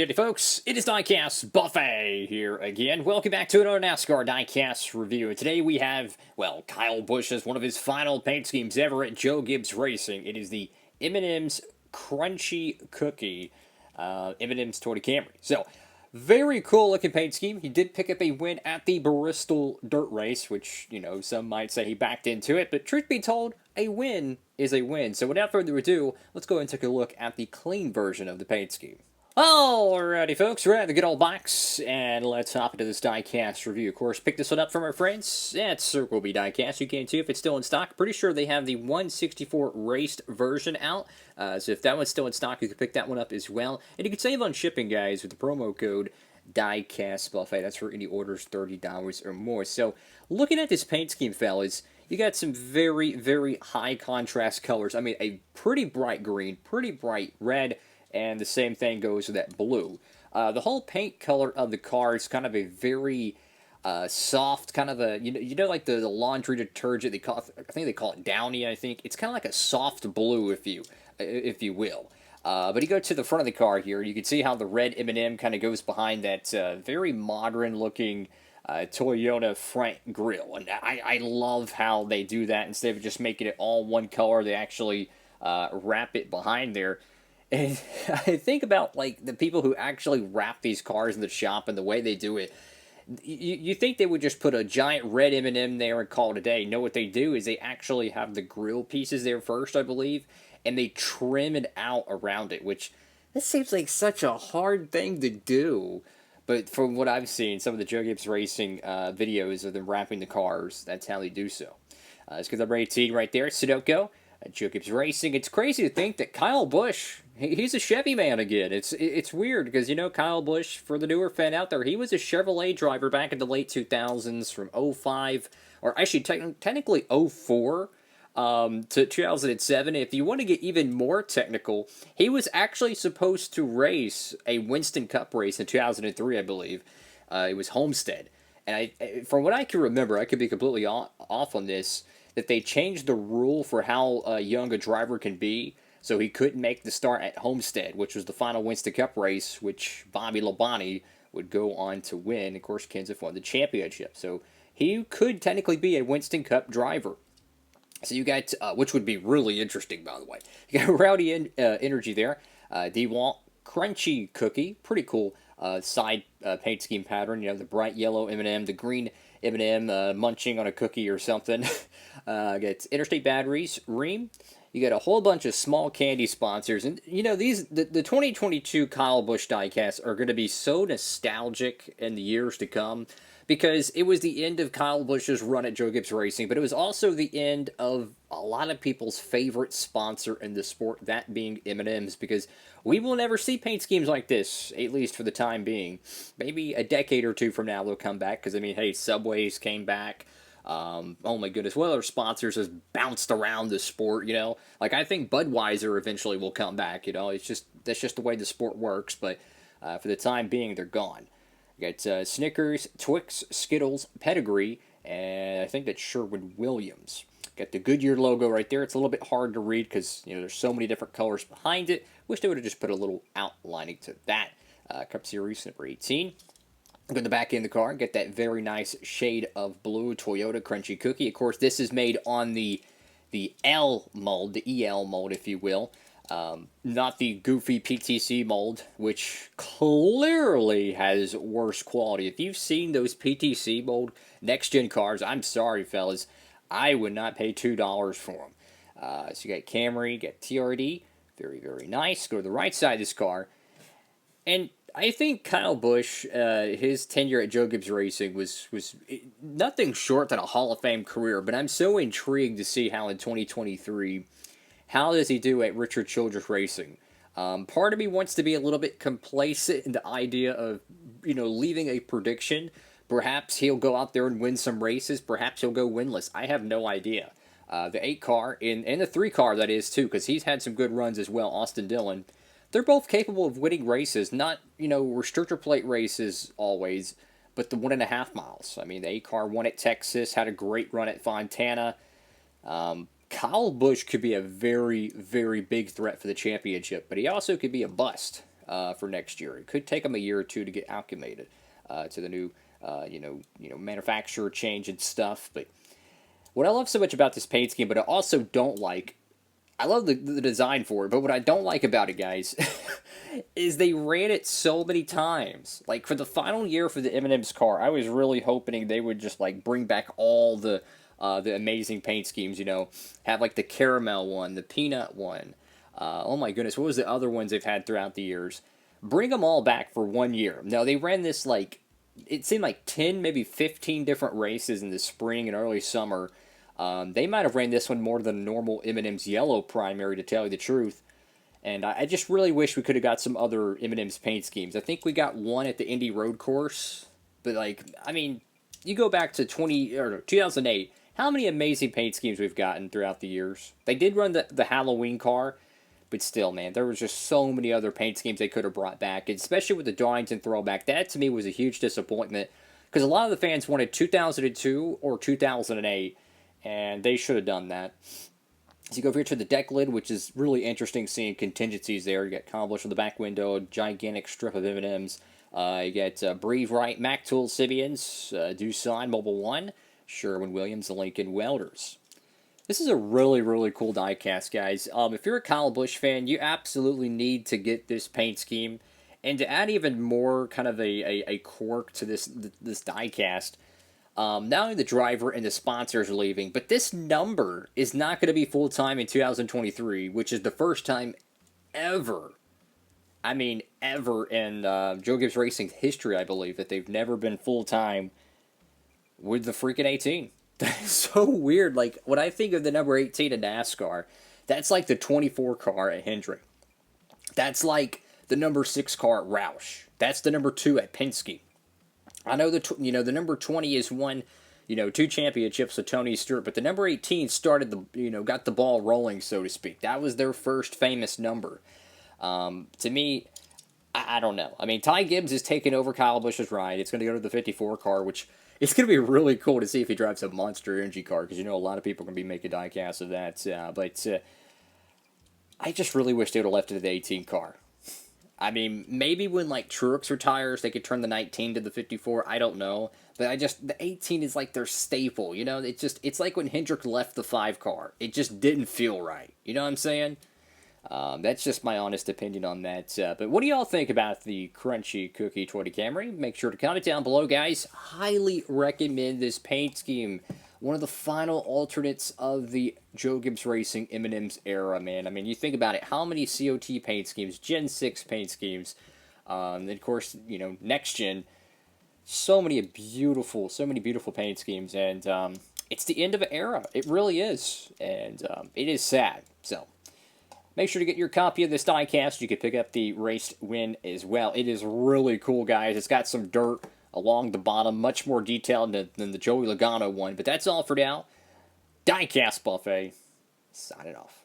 Alrighty, folks, it is Diecastbuffet here again. Welcome back to another NASCAR Diecast review. And today we have, well, Kyle Busch as one of his final paint schemes ever at Joe Gibbs Racing. It is the M&M'S Crunchy Cookie M&M'S Toyota Camry. So, very cool looking paint scheme. He did pick up a win at the Bristol Dirt Race, which, you know, some might say he backed into it. But truth be told, a win is a win. So without further ado, let's go and take a look at the clean version of the paint scheme. Alrighty, folks, we're at the good old box, and let's hop into this diecast review. Of course, pick this one up from our friends at Circle B Diecast. You can too if it's still in stock. Pretty sure they have the 164 raced version out, so if that one's still in stock, you can pick that one up as well. And you can save on shipping, guys, with the promo code Diecastbuffet. That's for any orders $30 or more. So, looking at this paint scheme, fellas, you got some very, very high contrast colors. I mean, a pretty bright green, pretty bright red, and the same thing goes with that blue. The whole paint color of the car is kind of a very soft, kind of a, you know, like the laundry detergent, I think they call it Downy, I think. It's kind of like a soft blue, if you will. But you go to the front of the car here, you can see how the red M&M kind of goes behind that very modern-looking Toyota front grille. And I love how they do that. Instead of just making it all one color, they actually wrap it behind there. And I think about, like, the people who actually wrap these cars in the shop and the way they do it. You think they would just put a giant red M&M there and call it a day. No, what they do is they actually have the grill pieces there first, I believe, and they trim it out around it, which this seems like such a hard thing to do. But from what I've seen, some of the Joe Gibbs Racing videos of them wrapping the cars, that's how they do so. It's because I'm ready to right there, Sudoku. Joe Gibbs Racing. It's crazy to think that Kyle Busch, he's a Chevy man again. It's weird because, you know, Kyle Busch, for the newer fan out there, he was a Chevrolet driver back in the late 2000s from 05, or actually technically 04 to 2007. If you want to get even more technical, he was actually supposed to race a Winston Cup race in 2003, I believe. It was Homestead. And from what I can remember, I could be completely off on this, that they changed the rule for how young a driver can be, so he couldn't make the start at Homestead, which was the final Winston Cup race, which Bobby Labonte would go on to win. Of course, Kenseth won the championship, so he could technically be a Winston Cup driver. So you got, which would be really interesting, by the way. You got Rowdy Energy there, DeWalt Crunchy Cookie, pretty cool side paint scheme pattern. You know, the bright yellow M&M, the green M&M munching on a cookie or something. Got Interstate Batteries, Ream. You got a whole bunch of small candy sponsors. And, you know, the 2022 Kyle Busch diecasts are going to be so nostalgic in the years to come, because it was the end of Kyle Busch's run at Joe Gibbs Racing, but it was also the end of a lot of people's favorite sponsor in the sport, that being M&M'S, because we will never see paint schemes like this, at least for the time being. Maybe a decade or two from now they'll come back, because, I mean, hey, Subways came back. Oh my goodness, what other sponsors has bounced around the sport, you know? Like, I think Budweiser eventually will come back, you know? That's just the way the sport works, but for the time being, they're gone. You got Snickers, Twix, Skittles, Pedigree, and I think that's Sherwin-Williams. Got the Goodyear logo right there. It's a little bit hard to read because, you know, there's so many different colors behind it. Wish they would have just put a little outlining to that. Cup Series number 18. Go in the back end of the car, get that very nice shade of blue Toyota Crunchy Cookie. Of course, this is made on the L mold, the EL mold, if you will. Not the goofy PTC mold, which clearly has worse quality. If you've seen those PTC mold next-gen cars, I'm sorry, fellas, I would not pay $2 for them. So you got Camry, you got TRD, very, very nice. Go to the right side of this car, and I think Kyle Busch, his tenure at Joe Gibbs Racing was nothing short than a Hall of Fame career, but I'm so intrigued to see how in 2023, how does he do at Richard Childress Racing? Part of me wants to be a little bit complacent in the idea of, you know, leaving a prediction. Perhaps he'll go out there and win some races. Perhaps he'll go winless. I have no idea. The 8 car and the 3 car, that is, too, because he's had some good runs as well, Austin Dillon. They're both capable of winning races, not, you know, restrictor plate races always, but the 1.5 miles. I mean, the 8 car won at Texas, had a great run at Fontana. Kyle Busch could be a very, very big threat for the championship, but he also could be a bust. for next year. It could take them a year or two to get acclimated to the new, manufacturer change and stuff. But what I love so much about this paint scheme, but I also don't like, I love the design for it, but what I don't like about it, guys, is they ran it so many times. Like, for the final year for the M&M'S car, I was really hoping they would just, like, bring back all the amazing paint schemes, Have, like, the caramel one, the peanut one. Oh, my goodness, what was the other ones they've had throughout the years? Bring them all back for 1 year. Now, they ran this, like, it seemed like 10, maybe 15 different races in the spring and early summer. They might have ran this one more than normal M&M'S yellow primary, to tell you the truth. And I just really wish we could have got some other M&M'S paint schemes. I think we got one at the Indy Road Course. But, like, I mean, you go back to 2008, how many amazing paint schemes we've gotten throughout the years. They did run the Halloween car, but still, man, there was just so many other paint schemes they could have brought back, especially with the Darlington throwback. That, to me, was a huge disappointment, because a lot of the fans wanted 2002 or 2008, and they should have done that. So you go over here to the deck lid, which is really interesting seeing contingencies there. You got Kyle Busch on the back window, a gigantic strip of M&M'S. You got Breathe Right, Mac Tool Sibians, Doosan Mobile 1, Sherwin-Williams, and Lincoln Welders. This is a really, really cool diecast, guys. If you're a Kyle Busch fan, you absolutely need to get this paint scheme. And to add even more kind of a quirk to this diecast, not only the driver and the sponsors are leaving, but this number is not going to be full-time in 2023, which is the first time ever, I mean ever, in Joe Gibbs Racing history, I believe, that they've never been full-time with the freaking 18. That's so weird. Like, when I think of the number 18 in NASCAR, that's like the 24 car at Hendrick. That's like the number 6 car at Roush. That's the number 2 at Penske. I know the number 20 is won, 2 championships with Tony Stewart, but the number 18 started got the ball rolling, so to speak. That was their first famous number. To me, I don't know. I mean, Ty Gibbs is taking over Kyle Busch's ride. It's going to go to the 54 car, which it's going to be really cool to see if he drives a Monster Energy car, because a lot of people are going to be making diecasts of that. But I just really wish they would have left it at the 18 car. I mean, maybe when, like, Truex retires, they could turn the 19 to the 54. I don't know. But the 18 is, like, their staple, It's like when Hendrick left the 5 car. It just didn't feel right. You know what I'm saying? That's just my honest opinion on that. But what do y'all think about the Crunchy Cookie Toyota Camry? Make sure to comment down below, guys. Highly recommend this paint scheme. One of the final alternates of the Joe Gibbs Racing M&M'S era, man. I mean, you think about it. How many COT paint schemes, Gen 6 paint schemes, and of course, next gen. So many beautiful paint schemes, and it's the end of an era. It really is, and it is sad. So make sure to get your copy of this diecast. You can pick up the Raced Win as well. It is really cool, guys. It's got some dirt along the bottom, much more detailed than the Joey Logano one. But that's all for now. Diecast Buffet, signing off.